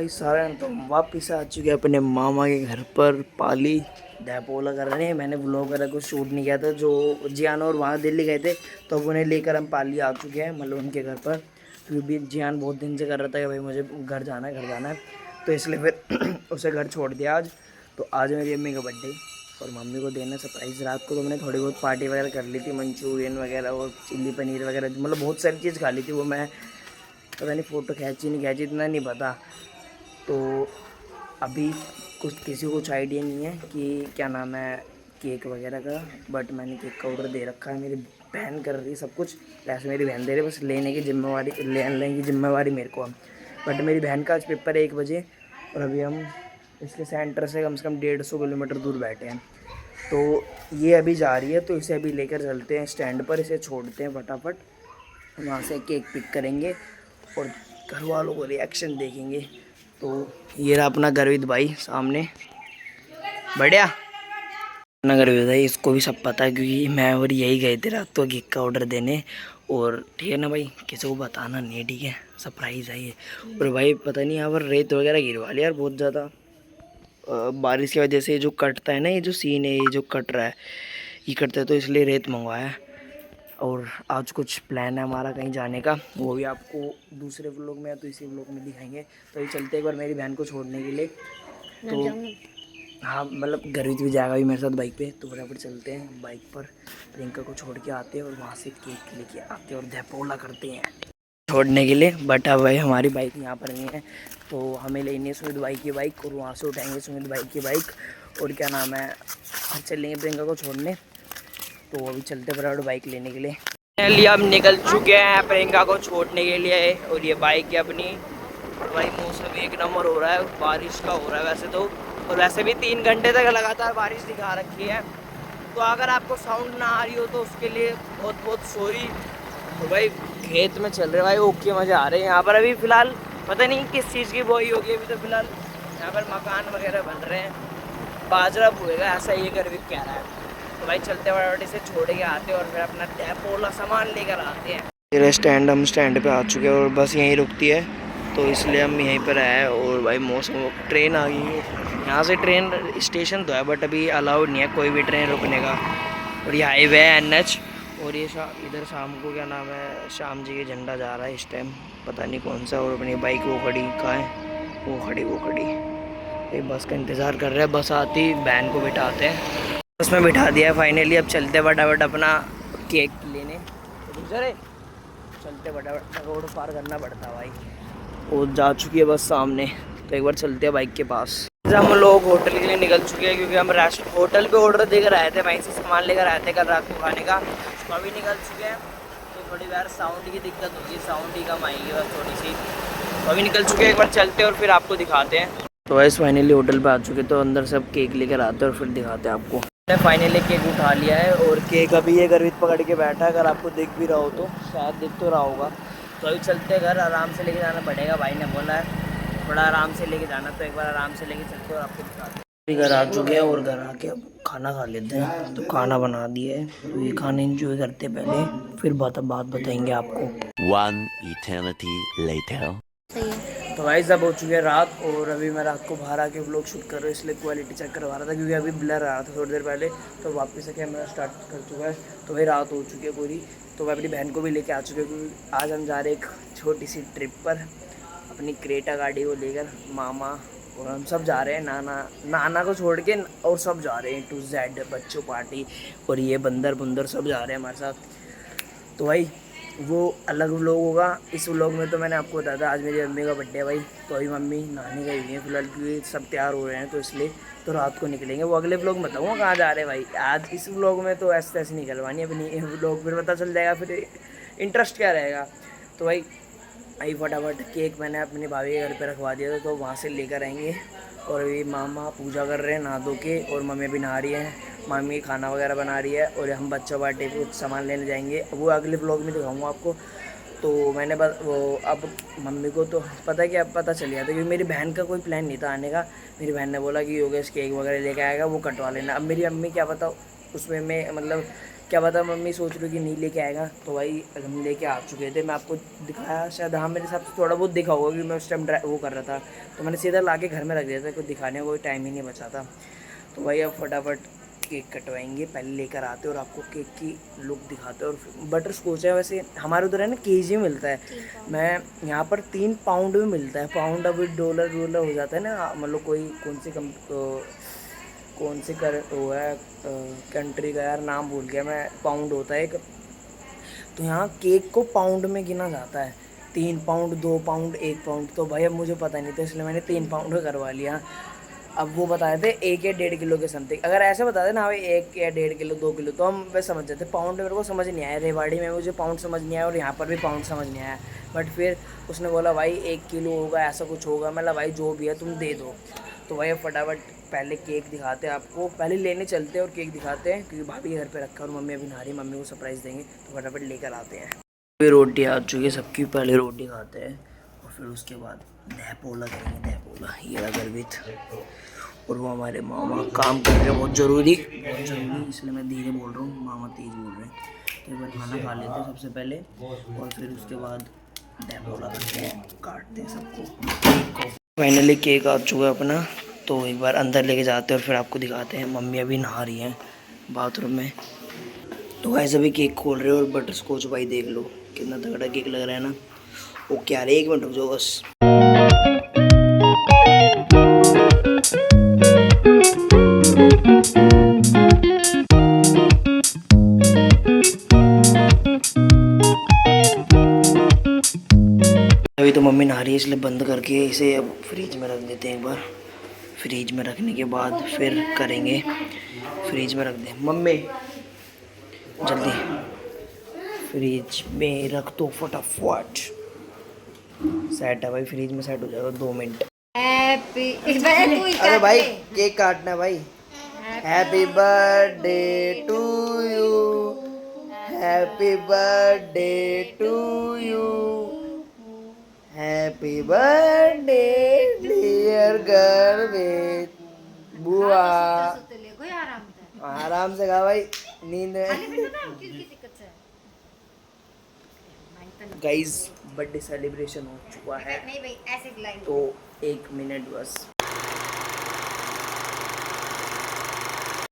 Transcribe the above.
सारा तो वापिस आ चुके हैं अपने मामा के घर पर। पाली डैपोला कर रहे हैं। मैंने व्लॉग वगैरह कुछ शूट नहीं किया था। जो जियान और वहाँ दिल्ली गए थे तो अब उन्हें लेकर हम पाली आ चुके हैं, मतलब उनके घर पर। क्योंकि जियान बहुत दिन से कर रहा था कि भाई मुझे घर जाना है, तो इसलिए फिर उसे घर छोड़ दिया आज। तो आज मेरी अम्मी का बर्थडे और मम्मी को देना सरप्राइज़। रात को तो मैंने थोड़ी बहुत पार्टी वगैरह कर ली थी, मंचूरियन वगैरह और चिल्ली पनीर वगैरह, मतलब बहुत सारी चीज़ खा ली थी। वो मैं पता नहीं फ़ोटो खींची नहीं खींची, इतना नहीं पता। तो अभी कुछ किसी को कुछ आइडिया नहीं है कि क्या नाम है केक वगैरह का, बट मैंने केक का ऑर्डर दे रखा है। मेरी बहन कर रही है सब कुछ, पैसे मेरी बहन दे रही है, बस लेने की जिम्मेवारी मेरे को है। बट मेरी बहन का आज पेपर है 1 बजे और अभी हम इसके सेंटर से कम 150 किलोमीटर दूर बैठे हैं। तो ये अभी जा रही है, तो इसे अभी लेकर चलते हैं स्टैंड पर, इसे छोड़ते हैं फटाफट। वहाँ से केक पिक करेंगे और घर वालों को रिएक्शन देखेंगे। तो ये रहा अपना गर्वित भाई सामने, बढ़िया अपना गर्वित भाई। इसको भी सब पता है क्योंकि मैं और यही गए थे रात को केक का ऑर्डर देने। और ठीक है ना भाई, किसी को बताना नहीं, ठीक है, सरप्राइज़ है ये। और भाई पता नहीं यहाँ पर रेत वगैरह गिरवा लिया यार बहुत ज़्यादा, बारिश की वजह से जो कटता है ना, ये जो सीन है, ये जो कट रहा है, ये कटता है, तो इसलिए रेत मंगवाया है। और आज कुछ प्लान है हमारा कहीं जाने का, वो भी आपको दूसरे व्लॉग में या तो इसी व्लॉग में दिखाएंगे। तो ये चलते एक बार मेरी बहन को छोड़ने के लिए। तो हाँ, मतलब गर्वित भी जाएगा भी मेरे साथ बाइक पे, तो बराबर चलते हैं बाइक पर। प्रियंका को छोड़ के आते हैं और वहाँ से केक लेके आते हैं और धपोला करते हैं छोड़ने के लिए। बट अब भाई हमारी बाइक यहाँ पर नहीं है, तो हमें लेनी है सुमित भाई की बाइक और वहाँ से उठाएंगे सुमित भाई की बाइक। और क्या नाम है, चलेंगे प्रियंका को छोड़ने। तो अभी चलते बराबर बाइक लेने के लिए। फाइनली हम निकल चुके हैं प्रियंका को छोड़ने के लिए। और ये बाइक है अपनी। और भाई मौसम एक नंबर हो रहा है, बारिश का हो रहा है वैसे तो, और वैसे भी 3 घंटे तक लगातार बारिश दिखा रखी है। तो अगर आपको साउंड ना आ रही हो तो उसके लिए बहुत बहुत सॉरी। तो भाई खेत में चल रहे भाई, ओके मज़े आ रहे हैं यहाँ पर। अभी फ़िलहाल पता नहीं किस चीज़ की बोई होगी, अभी तो फ़िलहाल यहाँ पर मकान वगैरह बन रहे हैं, बाजरा बोएगा ऐसा ये कर भी कह रहा है। तो भाई चलते बड़े से छोड़ के आते हैं और फिर अपना डेपोला सामान लेकर आते हैं। मेरा स्टैंड, हम स्टैंड पे आ चुके हैं और बस यहीं रुकती है, तो इसलिए हम यहीं पर आए। और भाई मौसम, ट्रेन आ गई है यहाँ से। ट्रेन स्टेशन तो है बट अभी अलाउड नहीं है कोई भी ट्रेन रुकने का। और ये हाईवे है NH। और ये इधर शाम को क्या नाम है, श्याम जी के झंडा जा रहा है इस टाइम, पता नहीं कौन सा। और अपनी बाइक वो खड़ी कहाँ है, वो खड़ी ये बस का इंतज़ार कर रहे हैं। बस आती बहन को बिठाते हैं, बस में बिठा दिया है फाइनली। अब चलते फटाफट अपना केक लेने। अरे चलते फटाफट, रोड पार करना पड़ता है भाई, वो जा चुकी है बस सामने। तो एक बार चलते हैं बाइक के पास। हम लोग होटल के लिए निकल चुके हैं क्योंकि हम होटल पे ऑर्डर देकर आए थे, वहीं से सामान लेकर आए थे कल रात को खाने का। तो अभी निकल चुके हैं। तो थोड़ी बार साउंड की दिक्कत होगी, साउंड ही कम आएगी बस थोड़ी सी। तो अभी निकल चुके हैं, एक बार चलते हैं और फिर आपको दिखाते हैं। तो वैसे फाइनली होटल पे आ चुके, तो अंदर से अब केक लेकर आते हैं और फिर दिखाते हैं आपको। मैंने फाइनली केक उठा लिया है और केक अभी ये गर्वित पकड़ के बैठा है, अगर आपको दिख भी रहा हो तो, शायद दिख तो रहा होगा। तो अभी चलते हैं घर, आराम से लेके जाना पड़ेगा, भाई ने बोला है थोड़ा आराम से लेके जाना, तो एक बार आराम से लेके चलते और आपको दिखाते हैं। घर आ चुके हैं और घर आके अब खाना खा लेते हैं। तो खाना बना दिए है, तो ये खाना एंजॉय करते पहले, फिर बात बताएंगे आपको। 1 eternity later। तो भाई सब हो चुकी है रात, और अभी मैं रात को बाहर आके व्लॉग शूट कर रहा हूँ, इसलिए क्वालिटी चेक करवा रहा था क्योंकि अभी ब्लर आ रहा था थोड़ी देर पहले। तो वापस से कैमरा स्टार्ट कर चुका है। तो भाई रात हो चुकी है पूरी। तो मैं अपनी बहन को भी लेके आ चुके हैं क्योंकि आज हम जा रहे हैं एक छोटी सी ट्रिप पर, अपनी क्रेटा गाड़ी को लेकर। मामा और हम सब जा रहे हैं, नाना को छोड़ के, और सब जा रहे हैं to Z, बच्चों पार्टी और ये बंदर सब जा रहे हैं हमारे साथ। तो भाई वो अलग व्लॉग होगा। इस व्लॉग में तो मैंने आपको बताया था आज मेरी मम्मी का बर्थडे है भाई, तो अभी मम्मी नहाने गई हुई है फिलहाल क्योंकि सब तैयार हो रहे हैं, तो इसलिए तो रात को निकलेंगे। वो अगले व्लॉग में बताऊँगा कहाँ जा रहे हैं भाई। आज इस व्लॉग में तो ऐसे तैसे निकलवानी अपनी व्लॉग, फिर पता चल जाएगा फिर इंटरेस्ट क्या रहेगा। तो भाई आई फटाफट केक मैंने अपनी भाभी के घर पे रखवा दिया था, तो वहाँ से लेकर आएंगे। और अभी मामा पूजा कर रहे हैं नहा धो के, और मम्मी भी नहा रही है, मम्मी खाना वगैरह बना रही है, और हम बच्चों पार्टी पे कुछ सामान लेने जाएंगे, वो अगले ब्लॉग में दिखाऊंगा आपको। तो मैंने बस वो अब मम्मी को तो पता है कि अब पता चल गया था क्योंकि मेरी बहन का कोई प्लान नहीं था आने का। मेरी बहन ने बोला कि योगेश केक वगैरह लेके आएगा, वो कटवा लेना। अब मेरी अम्मी क्या पता उसमें मैं मतलब क्या पता मम्मी सोच रही कि नहीं लेके आएगा, तो भाई हम लेके आ चुके थे। मैं आपको दिखाया शायद, हाँ मेरे हिसाब से थोड़ा बहुत दिखा होगा कि मैं उस टाइम वो कर रहा था, तो मैंने सीधा ला के घर में रख दिया था, कुछ दिखाने को कोई टाइम ही नहीं बचा था। तो भाई अब फटाफट केक कटवाएंगे, पहले लेकर आते और आपको केक की लुक दिखाते। और बटर स्कॉच है, वैसे हमारे उधर है ना केजी में मिलता है, मैं यहाँ पर 3 पाउंड में मिलता है। पाउंड अभी डॉलर वॉलर हो जाता है ना, मतलब कोई कौन सी कर वो है कंट्री का, यार नाम भूल गया मैं, पाउंड होता है एक। तो यहाँ केक को पाउंड में गिना जाता है, 3 पाउंड, 2 पाउंड, 1 पाउंड। तो भाई अब मुझे पता नहीं था, इसलिए मैंने 3 पाउंड का करवा लिया। अब वो बताए थे 1 या 1.5 किलो के समथिंग। अगर ऐसे बता दे ना भाई 1 या 1.5 किलो, 2 किलो, तो हम वैसे समझ जाते। पाउंड मेरे को समझ नहीं आया, रेवाड़ी में मुझे पाउंड समझ नहीं आया और यहाँ पर भी पाउंड समझ नहीं आया। बट फिर उसने बोला भाई 1 किलो होगा, ऐसा कुछ होगा। मतलब भाई जो भी है तुम दे दो। तो भाई अब फटाफट पहले केक दिखाते हैं आपको, पहले लेने चलते हैं और केक दिखाते हैं, क्योंकि भाभी घर पे रखा है और मम्मी अभी नहा रही है, मम्मी को सरप्राइज़ देंगे। तो फटाफट लेकर आते हैं। फिर रोटी आ चुकी है सबकी, पहले रोटी खाते हैं और फिर उसके बाद दहपोला करेंगे। दहपोला ये रहा गर्भित, और वो हमारे मामा काम कर रहे हैं, बहुत ज़रूरी, इसलिए मैं धीरे बोल रहा हूँ, मामा तेज़ बोल रहे हैं। तो एक बार खाना खा लेते हैं सबसे पहले, और फिर उसके बाद दहपोला करते हैं, काटते हैं सबको। फाइनली केक आ चुका है अपना, तो एक बार अंदर लेके जाते हैं और फिर आपको दिखाते हैं। मम्मी अभी नहा रही हैं बाथरूम में। तो ऐसे भी केक खोल रहे हो, और बटर स्कॉच भाई देख लो कितना तगड़ा केक लग रहा है ना। ओके यार, 1 मिनट रुक जाओ बस। अभी तो मम्मी नहा रही है, इसलिए बंद करके इसे अब फ्रिज में रख देते हैं एक बार। फ्रिज में रखने के बाद फिर करेंगे। फ्रिज में रख दें मम्मी, जल्दी फ्रिज में रख दो फटाफट। सेट है भाई, फ्रिज में सेट हो जाएगा 2 मिनट। अरे भाई केक काटना है भाई। Happy birthday to you, happy birthday to you, happy birthday dear Garvit बुआ। आराम से गा भाई, नींद में। गाइस बर्थडे सेलिब्रेशन हो चुका है, तो 1 मिनट बस।